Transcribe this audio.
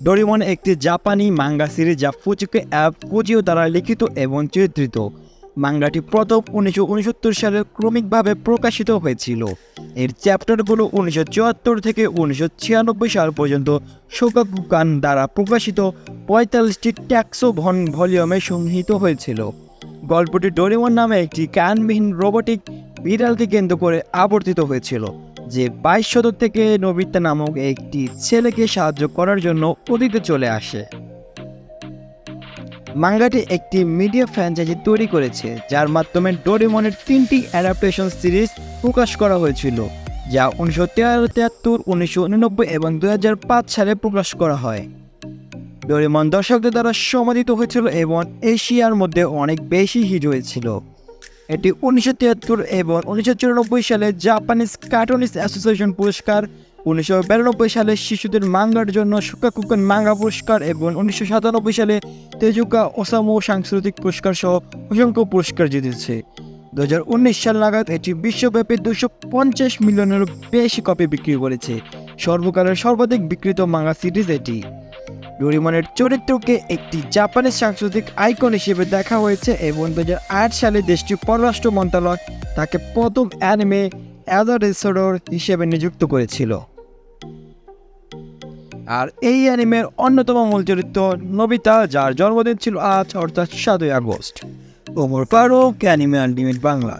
Doraemon একটি জাপানি manga series যা ফুজিকে অ্যাপ ফুজিও দ্বারা লিখিত এবং চিত্রিত। মাঙ্গাটি প্রথম 1969 সালে ক্রমিকভাবে প্রকাশিত হয়েছিল। এর চ্যাপ্টারগুলো 1974 থেকে 1996 সাল পর্যন্ত শোকাকুকান দ্বারা প্রকাশিত 45টি ট্যাক্সো ভলিউমে সংহিত হয়েছিল। গল্পটি ডোরেমন নামে একটি কানবিহীন রোবটিক বিড়ালকে কেন্দ্র করে আবর্তিত হয়েছিল, যে 22 শতক থেকে নোবিতা নামক একটি ছেলেকে সাহায্য করার জন্য অতীতে চলে আসে। মাঙ্গাটি একটি মিডিয়া ফ্র্যাঞ্চাইজি তৈরি করেছে, যার মাধ্যমে ডোরেমনের 3টি অ্যাডাপ্টেশন সিরিজ প্রকাশ করা হয়েছিল, যা 1973, 1989 এবং 2005 সালে প্রকাশ করা হয়। ডোরেমন দর্শকদের দ্বারা সমাদিত হয়েছিল এবং এশিয়ার মধ্যে অনেক বেশি হিট হয়েছিল। এটি 1973 এবং 1994 সালে জাপানিজ কার্টুনিস্ট অ্যাসোসিয়েশন পুরস্কার, 1992 সালে শিশুদের মাঙ্গার জন্য শোকাকুকান মাঙ্গা পুরস্কার এবং 1997 সালে তেজুকা ওসামু সাংস্কৃতিক পুরস্কার সহ অসংখ্য পুরস্কার জিতেছে। 2019 সাল নাগাদ এটি বিশ্বব্যাপী 250 মিলিয়নেরও বেশি কপি বিক্রি করেছে। সর্বকালের সর্বাধিক বিক্রিত মাঙ্গা সিরিজ এটি। ডোরেমনের চরিত্রকে একটি জাপানিজ সাংস্কৃতিক আইকন হিসেবে দেখা হয়েছে এবং 2008 সালে দেশটির পররাষ্ট্র মন্ত্রণালয় তাকে প্রথম অ্যানিমে অ্যাম্বাসেডর হিসেবে নিযুক্ত করেছিল। আর এই অ্যানিমের অন্যতম মূল চরিত্র নোবিতা, যার জন্মদিন ছিল আজ, অর্থাৎ 7ই August. Omar Faruk, anime ultimate Bangla.